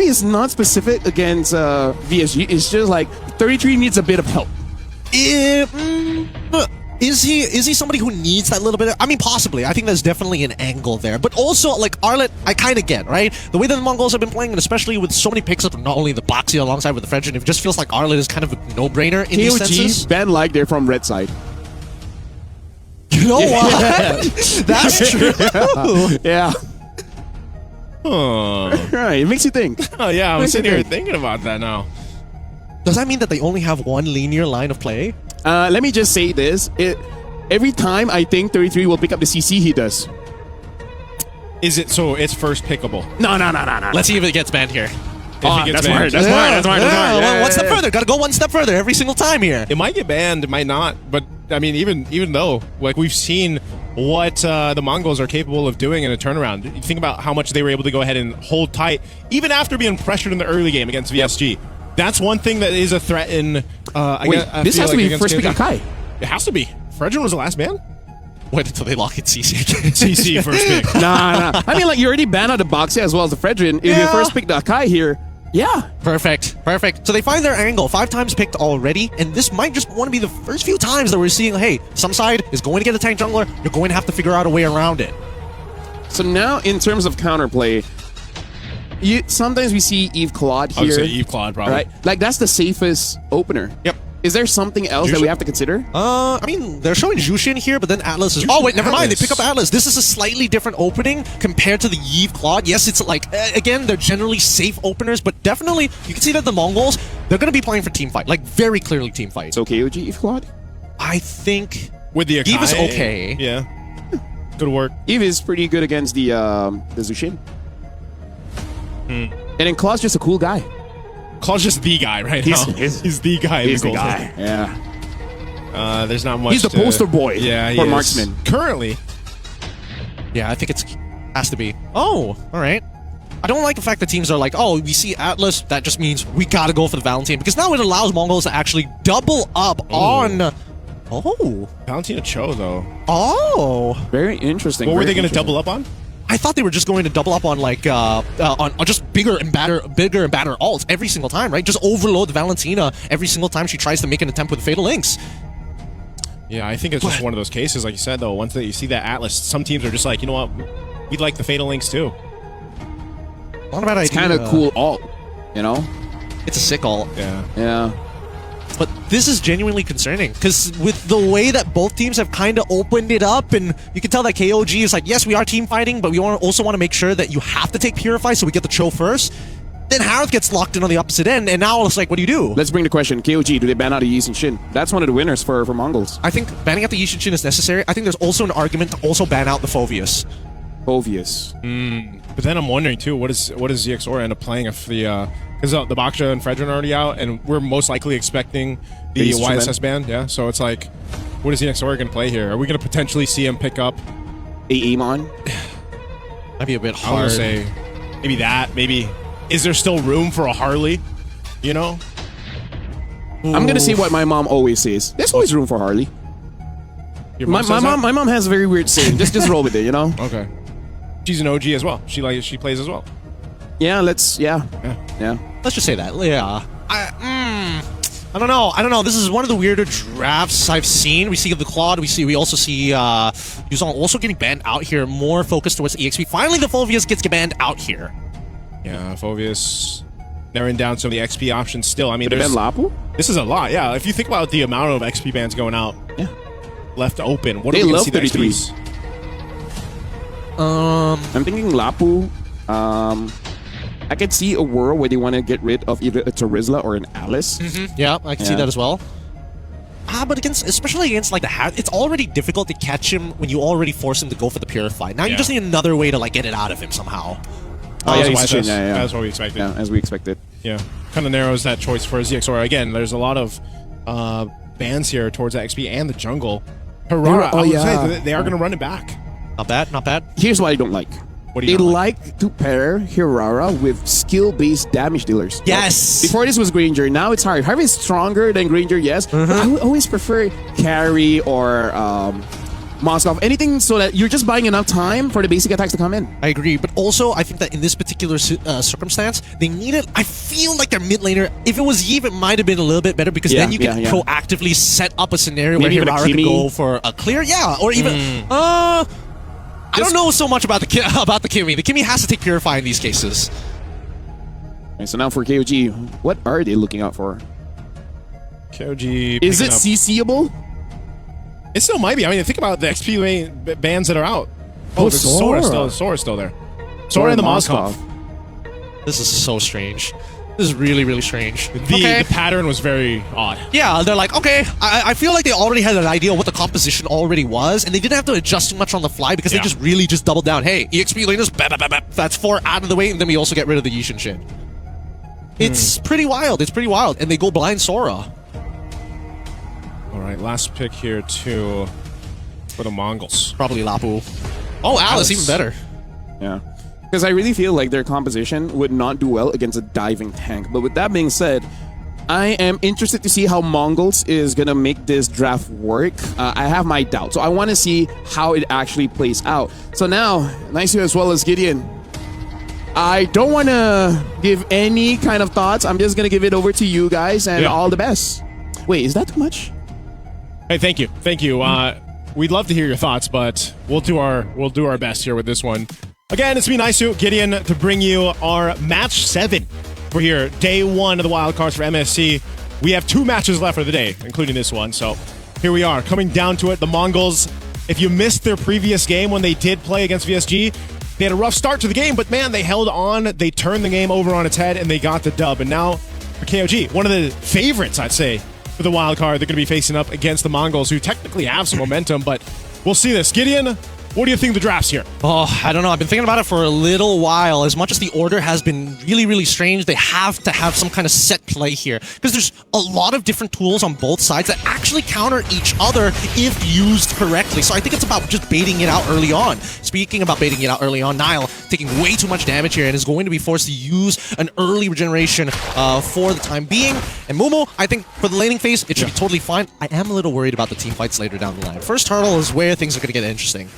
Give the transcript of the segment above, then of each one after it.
is not specific against VSG. It's just like 33 needs a bit of help. Is he somebody who needs that little bit of, I mean, possibly. I think there's definitely an angle there. But also, like, Arlet, I kind of get, right? The way that the Mongols have been playing, and especially with so many picks up, not only the Boxy alongside with the Fredrin, it just feels like Arlet is kind of a no-brainer in these senses. KOG, Ben like they're from red side. You know what? That's true. Yeah. Oh. Right, it makes you think. Oh, yeah, I'm sitting here thinking about that now. Does that mean that they only have one linear line of play? Let me just say this. Every time I think 33 will pick up the CC, he does. Is it so it's first pickable? No. Let's see if it gets banned here. That's smart. That's smart. Well, one step further. Gotta go one step further every single time here. It might get banned, it might not. But, I mean, even though, like, we've seen what the Mongols are capable of doing in a turnaround. You think about how much they were able to go ahead and hold tight, even after being pressured in the early game against VSG. That's one thing that is a threat in... this has to be first pick Akai. It has to be. Fredrin was the last man? Wait until they lock it CC again. CC first pick. Nah. I mean, like, you already banned out the Boxy as well as the Fredrin. If you first pick the Akai here, yeah. Perfect. So they find their angle. 5 times picked already, and this might just want to be the first few times that we're seeing, hey, some side is going to get a tank jungler, you're going to have to figure out a way around it. So now, in terms of counterplay, sometimes we see Eve Claude here. I would say Eve Claude, probably. Right? Like, that's the safest opener. Yep. Is there something else that we have to consider? I mean, they're showing Jushin here, but then Atlas is... Oh, wait, never mind. They pick up Atlas. This is a slightly different opening compared to the Eve Claude. Yes, it's like, again, they're generally safe openers, but definitely, you can see that the Mongols, they're going to be playing for team fight. Like, very clearly team fight. So KOG Eve Claude? I think... With the Akai, Eve is okay. Yeah. Good work. Eve is pretty good against the Zushin. And then Claude's just a cool guy. Claude's just the guy right now. He's the guy. He's the guy. Yeah. There's not much. He's the poster boy for marksman. Currently. Yeah, I think it's has to be. Oh, all right. I don't like the fact that teams are like, oh, we see Atlas, that just means we gotta go for the Valentine, because now it allows Mongols to actually double up on... Oh. Valentina Cho, though. Oh. Very interesting. What were they going to double up on? I thought they were just going to double up on like on just bigger and badder ults every single time, right? Just overload Valentina every single time she tries to make an attempt with Fatal Links. Yeah, I think it's just one of those cases, like you said, though. Once you see that Atlas, some teams are just like, you know what, we'd like the Fatal Links too. Not a bad idea. It's kind of cool ult, you know? It's a sick ult. Yeah. But this is genuinely concerning, because with the way that both teams have kind of opened it up, and you can tell that KOG is like, yes, we are team fighting, but we also want to make sure that you have to take Purify, so we get the Cho first. Then Harith gets locked in on the opposite end, and now it's like, what do you do? Let's bring the question. KOG, do they ban out the Yi and Shin? That's one of the winners for Mongols. I think banning out the Yi and Shin is necessary. I think there's also an argument to also ban out the Phoveus. Phoveus. But then I'm wondering, too, what does ZXOR end up playing if the... Because the Baksha and Fredrin are already out, and we're most likely expecting the YSS ban. Yeah, so it's like, what is the next going to play here? Are we going to potentially see him pick up Amon? That'd be a bit hard. I would say maybe that. Maybe is there still room for a Harley? You know, I'm going to say what my mom always says. There's always room for Harley. My mom has a very weird saying. Just roll with it, you know. Okay. She's an OG as well. She plays as well. Yeah, let's yeah. Let's just say that. Yeah. I don't know. This is one of the weirder drafts I've seen. We see the Claude. We also see Yuzong also getting banned out here. More focused towards EXP. Finally, the Phoveus gets banned out here. Yeah, Phoveus narrowing down some of the XP options still. I mean, there's Lapu? This is a lot. Yeah, if you think about the amount of XP bans going out, left open. What they are we love going to see 33s. I'm thinking Lapu. I could see a world where they want to get rid of either a Terizla or an Alice. Yeah, I can see that as well. But especially against like the Hat, it's already difficult to catch him when you already force him to go for the Purify. Now you just need another way to like get it out of him somehow. That's what we expected. Yeah, as we expected. Yeah, kind of narrows that choice for ZXOR. Again, there's a lot of bans here towards that XP and the jungle. Harara, I would say they are going to run it back. Not bad, not bad. Here's what I don't like. What do you like to pair Hirara with skill-based damage dealers. Yes! Before this was Granger, now it's Harvey. Harvey is stronger than Granger, yes. But I would always prefer Carry or Moskov, anything so that you're just buying enough time for the basic attacks to come in. I agree, but also I think that in this particular circumstance, they needed. I feel like their mid laner, if it was Yves, it might have been a little bit better because then you can proactively set up a scenario Maybe where Hirara could go for a clear, or even I don't know so much about the Kimmy. The Kimmy has to take Purify in these cases. Okay, so now for KOG, what are they looking out for? KOG. Is it CCable? It still might be. I mean, think about the XP bands that are out. Oh, the Sora's still there. Sora and the Moskov. This is so strange. This is really, really strange. The pattern was very odd. Yeah, they're like, okay, I feel like they already had an idea of what the composition already was, and they didn't have to adjust too much on the fly because they just really just doubled down. Hey, EXP laners, that's 4 out of the way, and then we also get rid of the Yishin shit. It's pretty wild. It's pretty wild. And they go blind Sora. All right, last pick here, too, for the Mongols. Probably Lapu. Oh, Alice, even better. Yeah. Because I really feel like their composition would not do well against a diving tank. But with that being said, I am interested to see how Mongols is going to make this draft work. I have my doubts. So I want to see how it actually plays out. So now, Nice as well as Gideon. I don't want to give any kind of thoughts. I'm just going to give it over to you guys and all the best. Wait, is that too much? Hey, thank you. Thank you. We'd love to hear your thoughts, but we'll do our best here with this one. Again, it's me, Naisu, Gideon, to bring you our match 7. We're here, day 1 of the wildcards for MSC. We have 2 matches left for the day, including this one. So here we are, coming down to it. The Mongols, if you missed their previous game when they did play against VSG, they had a rough start to the game, but man, they held on. They turned the game over on its head, and they got the dub. And now for KOG, one of the favorites, I'd say, for the wild card, they're going to be facing up against the Mongols, who technically have some momentum, but we'll see this. Gideon, what do you think of the drafts here? Oh, I don't know. I've been thinking about it for a little while. As much as the order has been really, really strange, they have to have some kind of set play here. Because there's a lot of different tools on both sides that actually counter each other if used correctly. So I think it's about just baiting it out early on. Speaking about baiting it out early on, Nile taking way too much damage here and is going to be forced to use an early regeneration for the time being. And Mumu, I think for the laning phase, it should be totally fine. I am a little worried about the team fights later down the line. First hurdle is where things are going to get interesting.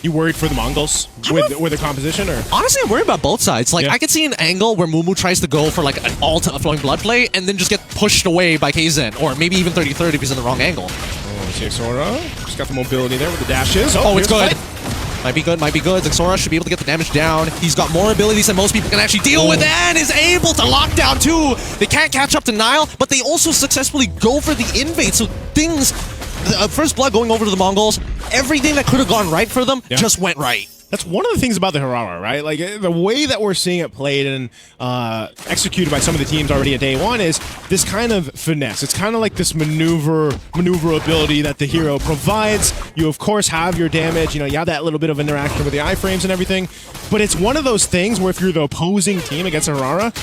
You worried for the Mongols with the composition, or? Honestly, I'm worried about both sides. Like, I could see an angle where Mumu tries to go for like an alt flowing blood play and then just get pushed away by KZen, or maybe even 30-30 if he's in the wrong angle. Oh, Zexora just got the mobility there with the dashes. Oh, it's good. Might be good, might be good. Zexora should be able to get the damage down. He's got more abilities than most people can actually deal with and is able to lock down too. They can't catch up to Nile, but they also successfully go for the invade. So things, first blood going over to the Mongols, everything that could have gone right for them just went right. That's one of the things about the Hirara, right? Like, the way that we're seeing it played and executed by some of the teams already at day 1 is this kind of finesse. It's kind of like this maneuverability that the hero provides. You, of course, have your damage. You know, you have that little bit of interaction with the iframes and everything. But it's one of those things where if you're the opposing team against Hirara,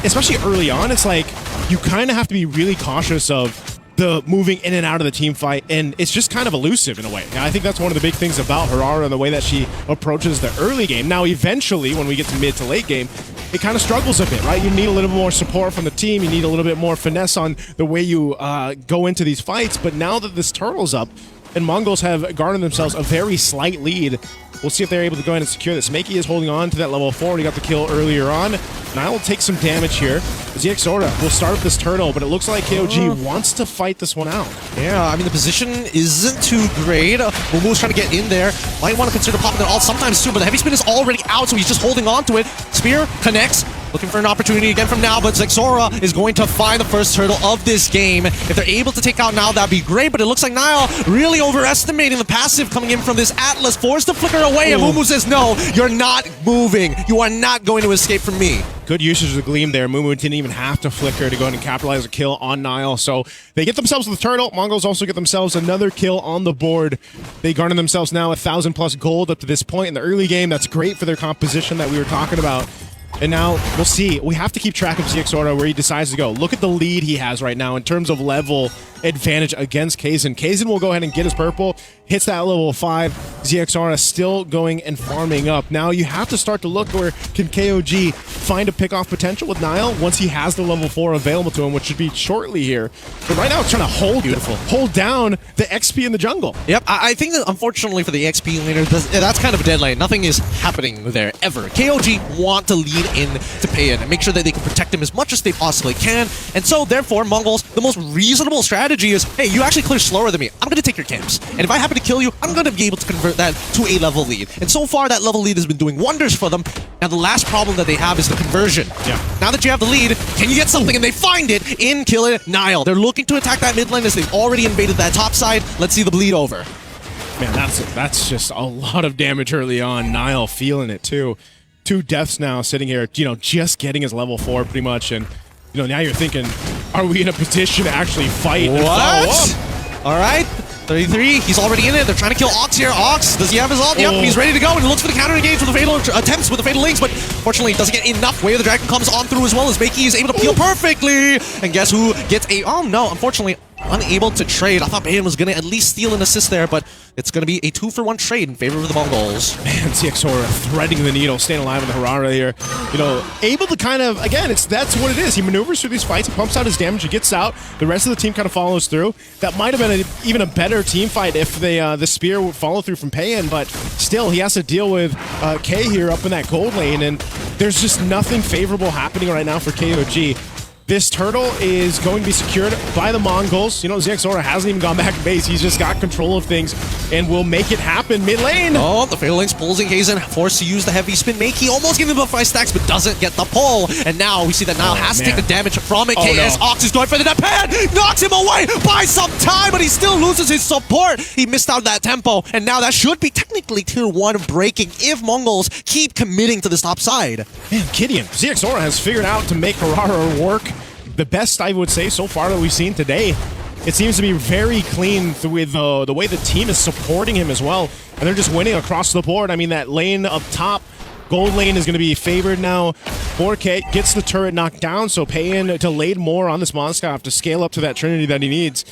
especially early on, it's like you kind of have to be really cautious of the moving in and out of the team fight, and it's just kind of elusive in a way. And I think that's one of the big things about Hirara and the way that she approaches the early game. Now, eventually, when we get to mid to late game, it kind of struggles a bit, right? You need a little more support from the team. You need a little bit more finesse on the way you go into these fights. But now that this turtle's up, and Mongols have garnered themselves a very slight lead, we'll see if they're able to go ahead and secure this. Makey is holding on to that level 4. He got the kill earlier on. Nile will take some damage here. ZXORA will start up this turtle, but it looks like KOG wants to fight this one out. Yeah, I mean, the position isn't too great. Mumu's trying to get in there. Might want to consider popping it all sometimes too, but the heavy spin is already out, so he's just holding on to it. Spear connects. Looking for an opportunity again from now, but Zexora is going to find the first turtle of this game. If they're able to take out Nile, that'd be great, but it looks like Nile really overestimating the passive coming in from this Atlas. Forced to flicker away, and Mumu says, no, you're not moving. You are not going to escape from me. Good usage of the Gleam there. Mumu didn't even have to flicker to go ahead and capitalize a kill on Nile. So they get themselves the turtle. Mongols also get themselves another kill on the board. They garner themselves now 1,000+ gold up to this point in the early game. That's great for their composition that we were talking about. And now, we'll see. We have to keep track of ZXORA where he decides to go. Look at the lead he has right now in terms of level. advantage against Kaizen. Kaizen will go ahead and get his purple, hits that level 5. ZXR still going and farming up. Now you have to start to look where can KOG find a pick-off potential with Nile once he has the level 4 available to him, which should be shortly here. But right now it's trying to hold down the XP in the jungle. Yep, I think that unfortunately for the XP laner, that's kind of a dead lane. Nothing is happening there ever. KOG want to lead in to Payan and make sure that they can protect him as much as they possibly can. And so therefore, Mongols, the most reasonable strategy is, hey, you actually clear slower than me. I'm going to take your camps. And if I happen to kill you, I'm going to be able to convert that to a level lead. And so far, that level lead has been doing wonders for them. Now, the last problem that they have is the conversion. Yeah. Now that you have the lead, can you get something? And they find it in Killer Nile. They're looking to attack that mid lane as they've already invaded that top side. Let's see the bleed over. Man, that's just a lot of damage early on. Nile feeling it, too. 2 deaths now sitting here, just getting his level 4 pretty much. And, now you're thinking, are we in a position to actually fight and follow up? All right. 33, he's already in it. They're trying to kill Ox here. Ox, does he have his ult? Yep, he's ready to go, and he looks for the counter engage with the fatal attempts with the fatal links, but fortunately he doesn't get enough. Way of the Dragon comes on through as well as Makey is able to peel perfectly. And guess who gets a... Oh no, unfortunately, unable to trade. I thought Bayan was going to at least steal an assist there, but it's going to be a 2-for-1 trade in favor of the Mongols. Man, ZXR threading the needle, staying alive with the Harara here. Able to kind of, again, that's what it is. He maneuvers through these fights, he pumps out his damage, he gets out. The rest of the team kind of follows through. That might have been even a better team fight if the spear would follow through from Payan, but still, he has to deal with K here up in that gold lane, and there's just nothing favorable happening right now for KOG. This turtle is going to be secured by the Mongols. ZXR hasn't even gone back to base. He's just got control of things and will make it happen mid lane. Oh, the Fatal Links pulls in Kaizen, forced to use the heavy spin. Makey almost giving him about 5 stacks, but doesn't get the pull. And now we see that Nile has to take the damage from it. KS Ox is going for the deadpan, knocks him away by some time, but he still loses his support. He missed out that tempo, and now that should be technically tier 1 breaking if Mongols keep committing to this top side. Man, Gideon, ZXR has figured out to make Harara work. The best, I would say, so far that we've seen today. It seems to be very clean with the way the team is supporting him as well. And they're just winning across the board. I mean, that lane up top, gold lane is going to be favored now. 4K gets the turret knocked down, so Payan delayed more on this Moscow to scale up to that Trinity that he needs.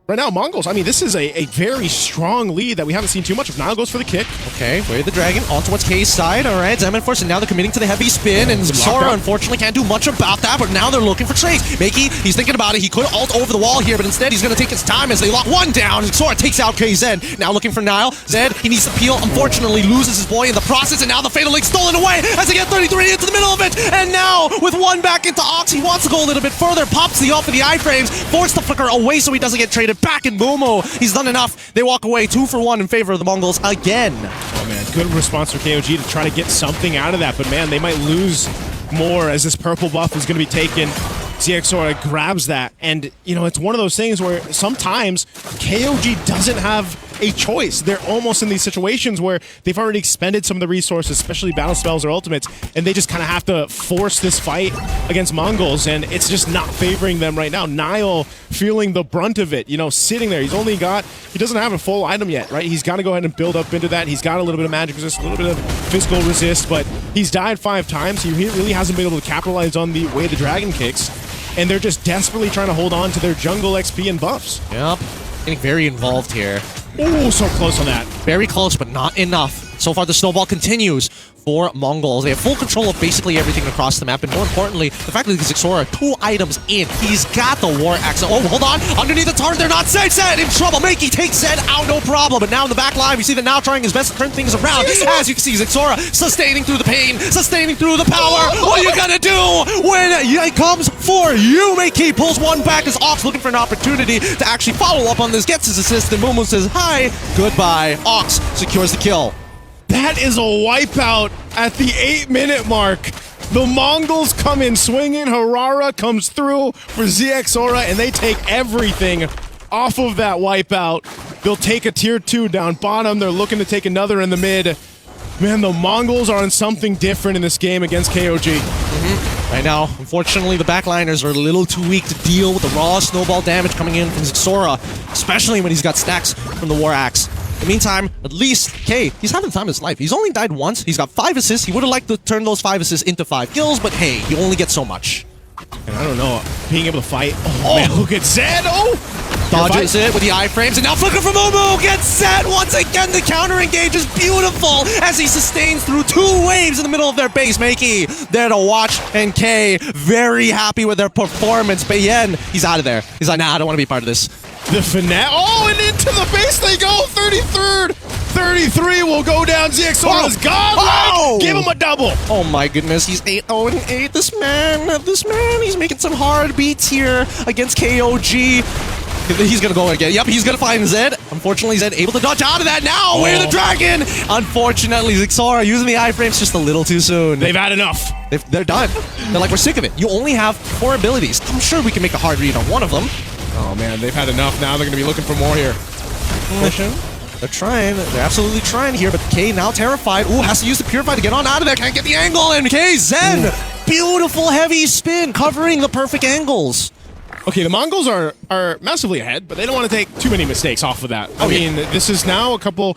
Right now, Mongols, I mean, this is a very strong lead that we haven't seen too much of. Nile goes for the kick. Okay, Way of the Dragon on towards K's side. All right, Zeman force, and now they're committing to the heavy spin, and Sora unfortunately can't do much about that, but now they're looking for trades. Makey, he's thinking about it. He could ult over the wall here, but instead he's going to take his time as they lock one down. Sora takes out KZ. Now looking for Nile. Zed, he needs to peel. Unfortunately, loses his boy in the process, and now the Fatal Link stolen away as they get 33 into the middle of it. And now, with one back into Ox, he wants to go a little bit further, pops the off of the iframes, forced the flicker away so he doesn't get traded back, and Momo, he's done enough. They walk away 2-for-1 in favor of the Mongols again. Oh man, good response for KOG to try to get something out of that, but man, they might lose more as this purple buff is going to be taken. ZXR grabs that, and it's one of those things where sometimes KOG doesn't have a choice. They're almost in these situations where they've already expended some of the resources, especially battle spells or ultimates, and they just kind of have to force this fight against Mongols, and it's just not favoring them right now. Nile feeling the brunt of it, sitting there. He doesn't have a full item yet, right? He's got to go ahead and build up into that. He's got a little bit of magic resist, a little bit of physical resist, but he's died 5 times. He really hasn't been able to capitalize on the way the dragon kicks, and they're just desperately trying to hold on to their jungle XP and buffs. Yep, getting very involved here. Oh, so close on that. Very close, but not enough. So far, the snowball continues for Mongols. They have full control of basically everything across the map, and more importantly, the fact that Zixora 2 items in. He's got the War Axe. Oh, hold on. Underneath the turret, they're not safe. Zed in trouble. Makey takes Zed out, no problem. But now in the back line, we see that now trying his best to turn things around. As you can see, Zixora sustaining through the pain, sustaining through the power. What are you gonna do when it comes for you? Makey pulls one back as Ox looking for an opportunity to actually follow up on this, gets his assist, and Momo says, hi, goodbye. Ox secures the kill. That is a wipeout at the 8-minute mark. The Mongols come in swinging. Harara comes through for ZXora, and they take everything off of that wipeout. They'll take a tier 2 down bottom. They're looking to take another in the mid. Man, the Mongols are on something different in this game against KOG. Right now, unfortunately, the backliners are a little too weak to deal with the raw snowball damage coming in from Zixora, especially when he's got stacks from the War Axe. In the meantime, at least K, he's having the time of his life. He's only died once. He's got 5 assists. He would have liked to turn those 5 assists into 5 kills, but hey, you only get so much. And I don't know. being able to fight. Oh, man, look at Zed. Oh! Dodges it with the iframes, and now Flicker from Momo gets set once again. The counter engage is beautiful as he sustains through 2 waves in the middle of their base. Makey there to watch, and K very happy with their performance. But Yen, he's out of there. He's like, nah, I don't want to be part of this. The finale. Oh, and into the base they go. 33rd. 33 will go down. ZXOR is gone. Oh! Give him a double. Oh my goodness, he's 8-0-8. This man, he's making some hard beats here against KOG. He's gonna go again. Yep, he's gonna find Zed. Unfortunately, Zed able to dodge out of that now. Way to the dragon. Unfortunately, Zixora using the iframes just a little too soon. They've had enough. They're done. They're like, we're sick of it. You only have 4 abilities. I'm sure we can make a hard read on one of them. Oh man, they've had enough. Now they're gonna be looking for more here. They're trying. They're absolutely trying here, but K now terrified. Ooh, has to use the Purify to get on out of there. Can't get the angle, and K Zen. Beautiful heavy spin covering the perfect angles. Okay, the Mongols are massively ahead, but they don't want to take too many mistakes off of that. I mean, this is now a couple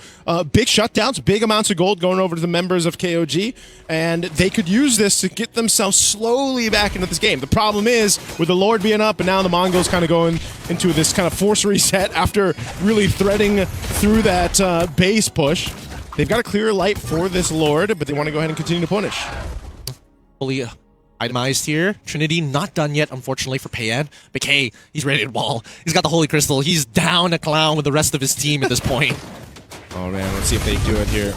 big shutdowns, big amounts of gold going over to the members of KOG, and they could use this to get themselves slowly back into this game. The problem is, with the Lord being up, and now the Mongols kind of going into this kind of force reset after really threading through that base push, they've got a clear light for this Lord, but they want to go ahead and continue to punish. Fully itemized here. Trinity not done yet, unfortunately, for Payan. But K, he's ready to ball. He's got the Holy Crystal. He's down a clown with the rest of his team at this point. Oh man, let's see if they do it here.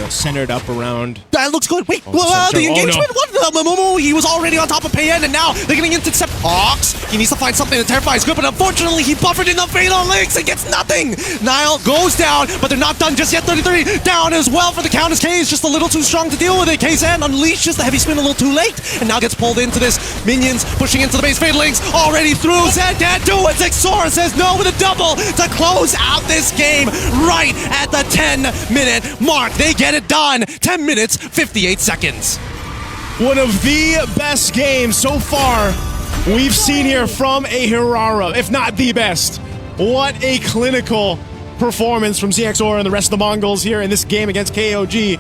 Centered up around. That looks good. Wait, Oh, the engagement? no. What the Momo? He was already on top of Payan, and now they're getting intercept Ox. He needs to find something to terrify his grip, but unfortunately, he buffered in the Fatal Links and gets nothing. Nile goes down, but they're not done just yet. 33 down as well for the count as K is just a little too strong to deal with it. K-Zan unleashes the heavy spin a little too late, and now gets pulled into this. Minions pushing into the base. Fatal Links already through. Zed can't do it. Zexora says no with a double to close out this game right at the 10-minute mark. They get it done. 10 minutes, 58 seconds. One of the best games so far we've seen here from a Hirara, if not the best. What a clinical performance from ZXOR and the rest of the Mongols here in this game against KOG.